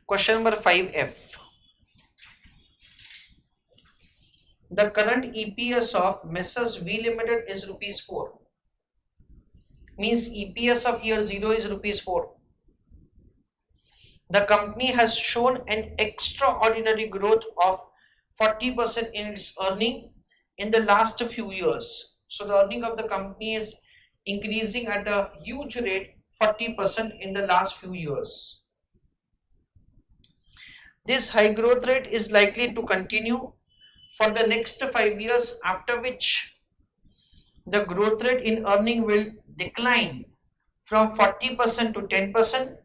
Question number 5F. The current EPS of Messrs V Limited is rupees 4. Means EPS of year 0 is rupees 4. The company has shown an extraordinary growth of 40% in its earning in the last few years. So the earning of the company is increasing at a huge rate, 40% in the last few years. This high growth rate is likely to continue for the next 5 years, after which the growth rate in earning will decline from 40% to 10%.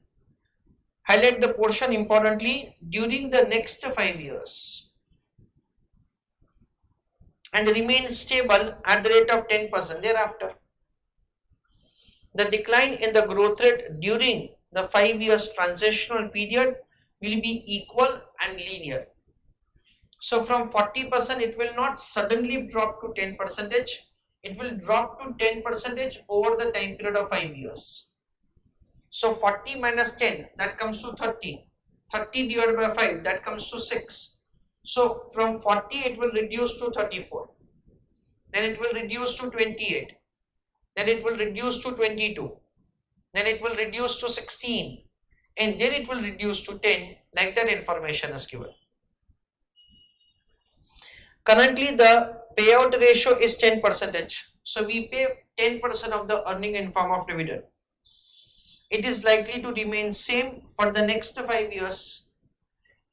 Highlight the portion importantly, during the next 5 years, and remain stable at the rate of 10% thereafter. The decline in the growth rate during the 5 years transitional period will be equal and linear. So from 40% it will not suddenly drop to 10%, it will drop to 10% over the time period of 5 years. So 40 minus 10, that comes to 30. 30 divided by 5, that comes to 6. So from 40 it will reduce to 34. Then it will reduce to 28. Then it will reduce to 22. Then it will reduce to 16. And then it will reduce to 10, like that information is given. Currently the payout ratio is 10%. So we pay 10% of the earning in form of dividend. It is likely to remain same for the next 5 years,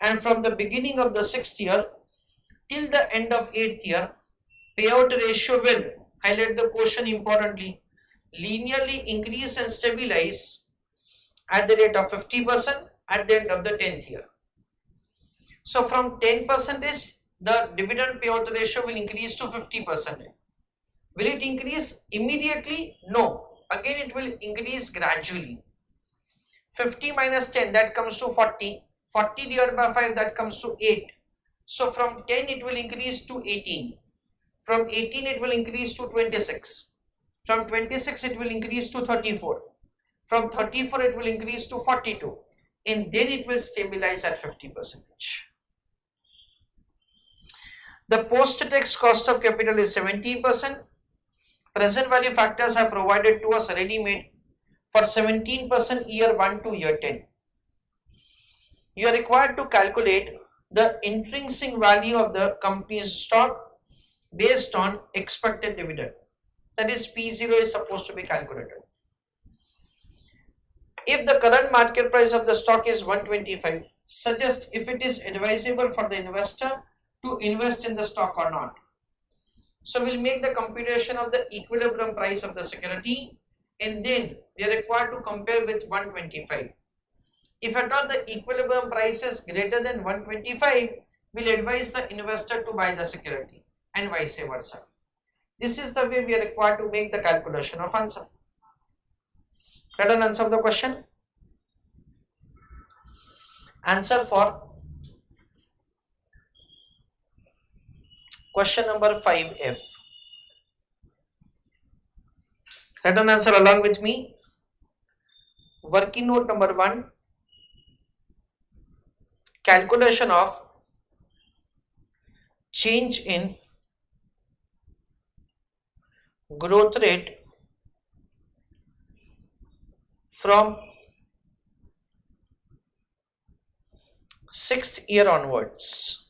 and from the beginning of the 6th year till the end of 8th year, payout ratio will, highlight the portion importantly, linearly increase and stabilize at the rate of 50% at the end of the 10th year. So from 10%, the dividend payout ratio will increase to 50%. Will it increase immediately? No. Again, it will increase gradually. 50 minus 10, that comes to 40. 40 divided by 5, that comes to 8. So from 10 it will increase to 18. From 18 it will increase to 26. From 26 it will increase to 34. From 34 it will increase to 42. And then it will stabilize at 50%. The post-tax cost of capital is 17%. Present value factors are provided to us ready-made for 17% year 1 to year 10. You are required to calculate the intrinsic value of the company's stock based on expected dividend. That is, P0 is supposed to be calculated. If the current market price of the stock is 125, suggest if it is advisable for the investor to invest in the stock or not. So we'll make the computation of the equilibrium price of the security, and then we are required to compare with 125. If at all the equilibrium price is greater than 125, we'll advise the investor to buy the security, and vice versa. This is the way we are required to make the calculation of answer. Let us answer the question. Answer for question number 5F. Let us answer along with me. Working note number 1. Calculation of change in growth rate from 6th year onwards.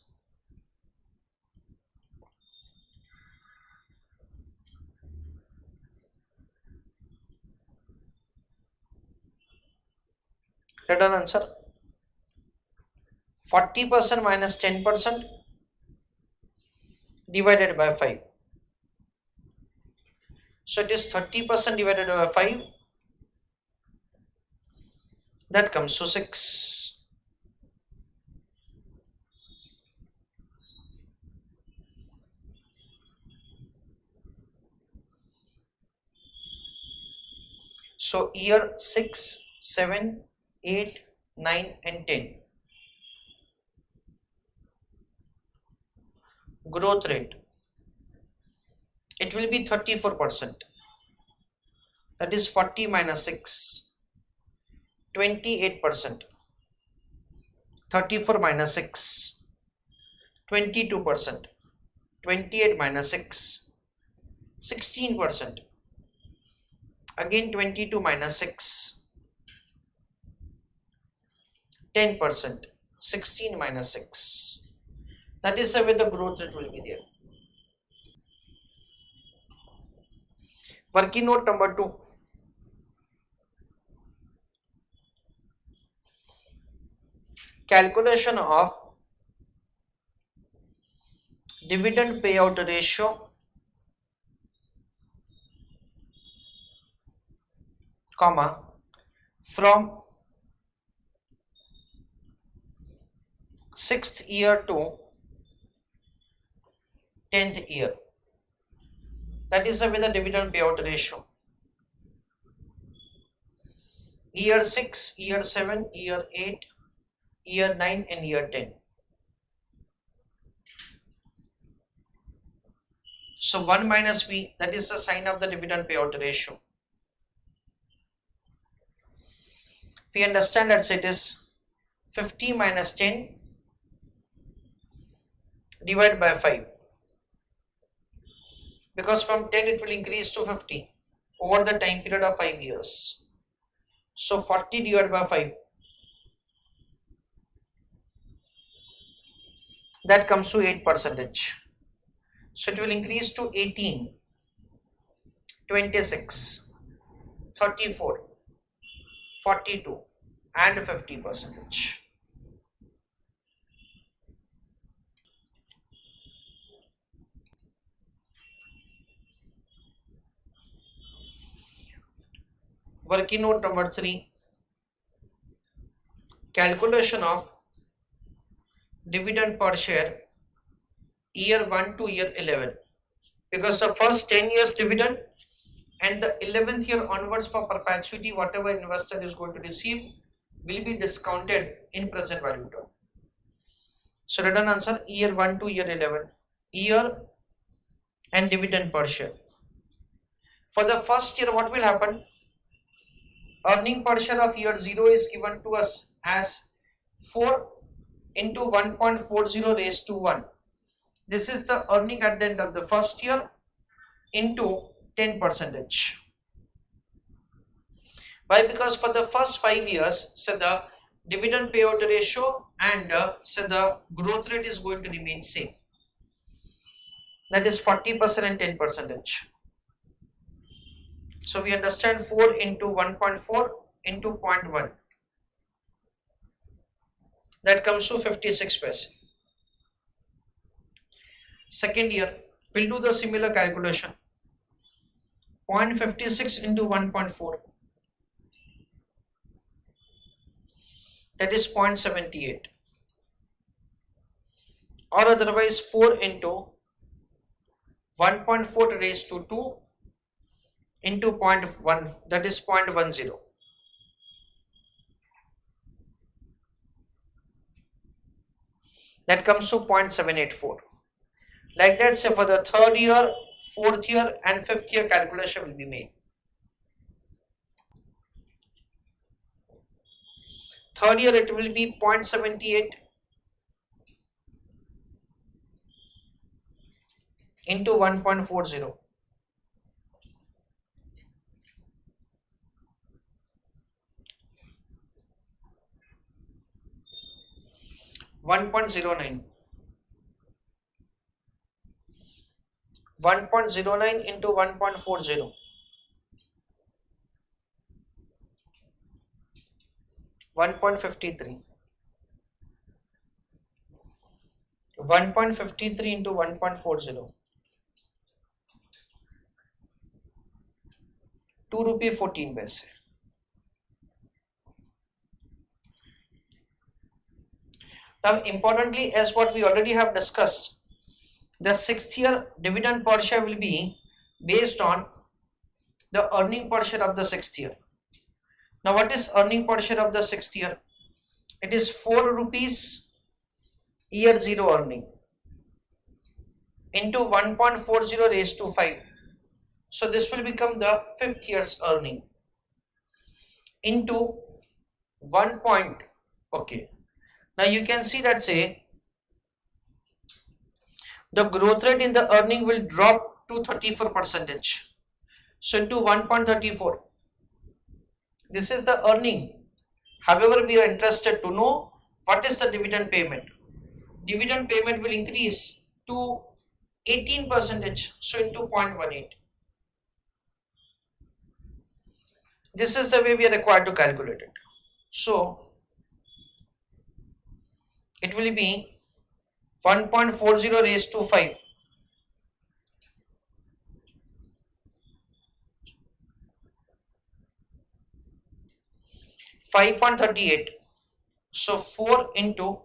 Let us answer. 40% minus 10% divided by 5. So it is 30% divided by 5. That comes to 6. So year 6, 7, 8, 9 and 10. Growth rate, it will be 34%. That is 40 minus 6, 28%. 34 minus 6, 22%, 28 minus 6, 16%, again 22 minus 6, 10%, 16 minus 6. That is the way the growth rate will be there. Working note number 2. Calculation of dividend payout ratio, comma, from 6th year to 10th year. That is with the dividend payout ratio. Year 6, year 7, year 8, year 9 and year 10. So 1 minus B, that is the sign of the dividend payout ratio. We understand that it is 50 minus 10 divided by 5. Because from 10 it will increase to 50 over the time period of 5 years. So 40 divided by 5. That comes to 8%. So it will increase to 18, 26, 34, 42 and 50%. Working note number 3. Calculation of dividend per share year 1 to year 11. Because the first 10 years dividend and the 11th year onwards for perpetuity, whatever investor is going to receive will be discounted in present value term. So written answer, year 1 to year 11, year and dividend per share. For the first year, what will happen? Earning per share of year 0 is given to us as 4 into 1.40 raised to 1. This is the earning at the end of the first year into 10%. Why? Because for the first 5 years, so the dividend payout ratio and so the growth rate is going to remain same. That is 40% and 10%. So we understand 4 into 1.4 into 0.1. That comes to 56 paise. Second year, we'll do the similar calculation. 0.56 into 1.4. That is 0.78. Or otherwise 4 into 1.4 raised to 2 into 0.1, that is 0.10. That comes to 0.784. Like that, say for the third year, fourth year and fifth year calculation will be made. Third year it will be 0.78 into 1.40. 1.09. 1.09 into 1.40. 1.53. 1.53 into 1.40. 2 rupee 14 paise. Now importantly, as what we already have discussed, the 6th year dividend per share will be based on the earning per share of the 6th year. Now what is earning per share of the 6th year? It is 4 rupees year 0 earning into 1.40 raised to 5. So this will become the 5th year's earning into 1. Okay. Now you can see that say the growth rate in the earning will drop to 34%. So into 1.34, this is the earning. However, we are interested to know what is the dividend payment. Dividend payment will increase to 18%, so into 0.18. This is the way we are required to calculate it. So it will be 1.40 raised to 5. 5.38. So 4 into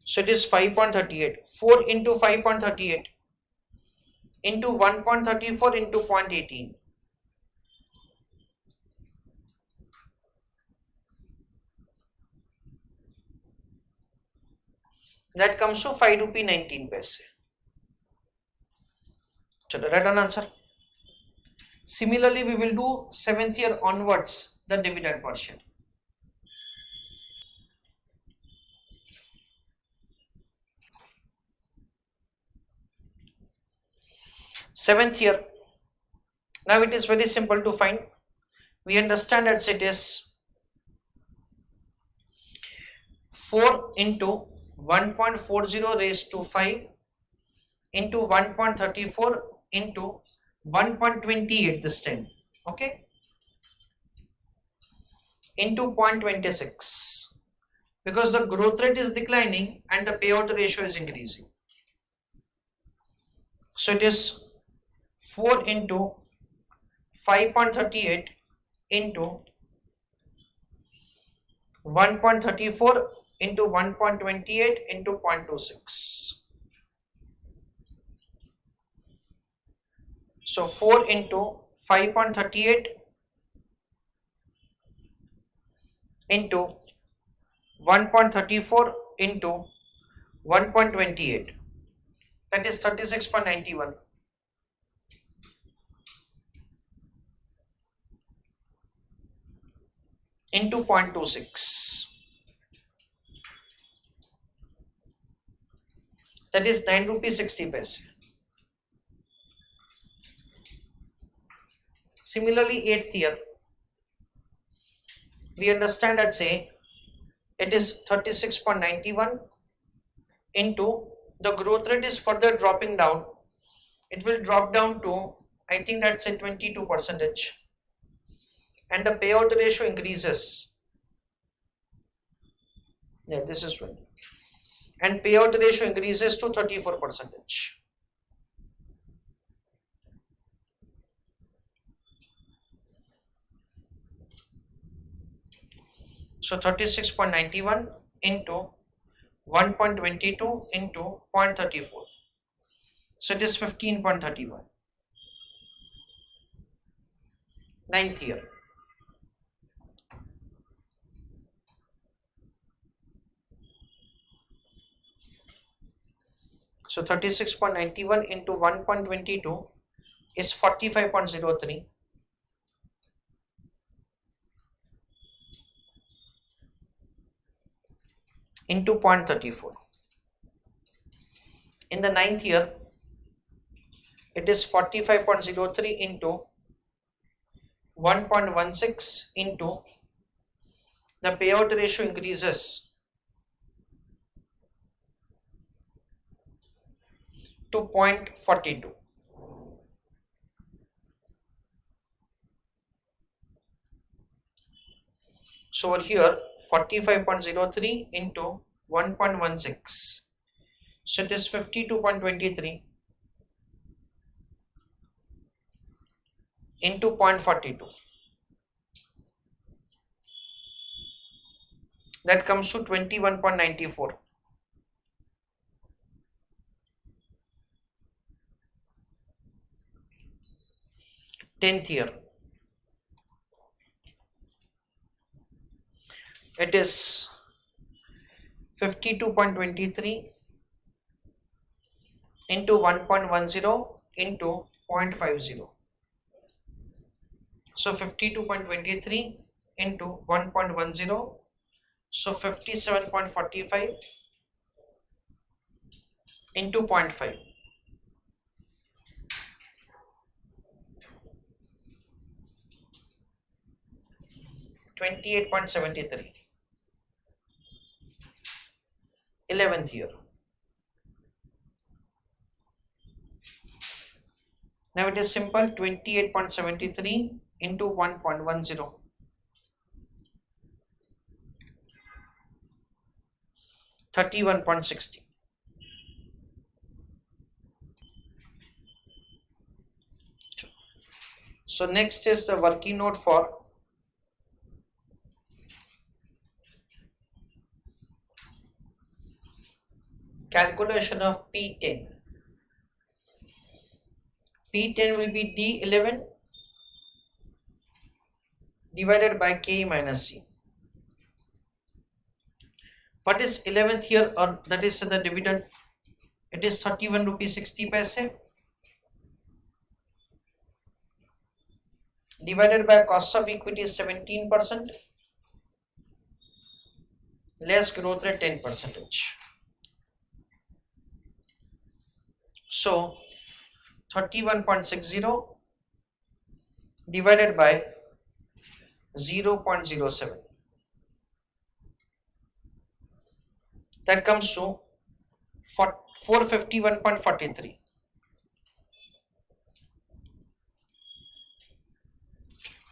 5.38. 4 into 5.38 into 1.34 into 0.18. That comes to 5 rupee 19 paise. So the right answer. Similarly, we will do 7th year onwards the dividend per share. Seventh year. Now it is very simple to find. We understand that it is 4 into 1.40 raised to 5 into 1.34 into 1.28 this time, okay, into 0.26, because the growth rate is declining and the payout ratio is increasing. So it is 4 into 5.38 into 1.34 into 1.28 into 0.26. So 4 into 5.38 into 1.34 into 1.28, that is 36.91. Into 0.26, that is 9 rupees 60 paise. Similarly, 8th year, we understand that say it is 36.91 into the growth rate is further dropping down. It will drop down to, I think that's a 22%, and the payout ratio increases. Yeah, this is one. And payout ratio increases to 34%. So 36.91 into 1.22 into 0.34. So it is 15.31. 9th year. So 36.91 into 1.22 is 45.03. Into 0.34. In the 9th year, it is 45.03 into 1.16 into the payout ratio increases to 0.42. So over here 45.03 into 1.16, so it is 52.23 into 0.42, that comes to 21.94. 10th year, it is 52.23 into 1.10 into 0.50. So 52.23 into 1.10, so 57.45 into 0.5. 28.73. 11th year. Now it is simple. 28.73 into 1.10, 31.60. So next is the working note for calculation of P10. P10 will be D11 divided by K minus C. What is 11th year, or that is the dividend? It is 31 rupees 60 paise divided by cost of equity is 17%, less growth rate 10%. So 31.60 divided by 0.07, that comes to 451.43.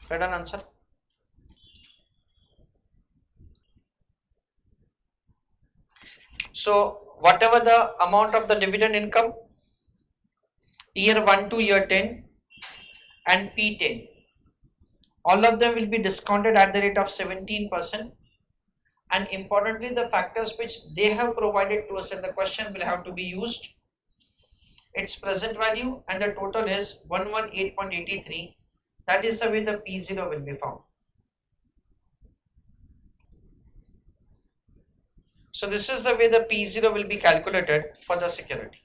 Right on answer. So whatever the amount of the dividend income, year 1 to year 10 and P10, all of them will be discounted at the rate of 17%, and importantly the factors which they have provided to us in the question will have to be used. Its present value and the total is 118.83. That is the way the P0 will be found. So this is the way the P0 will be calculated for the security.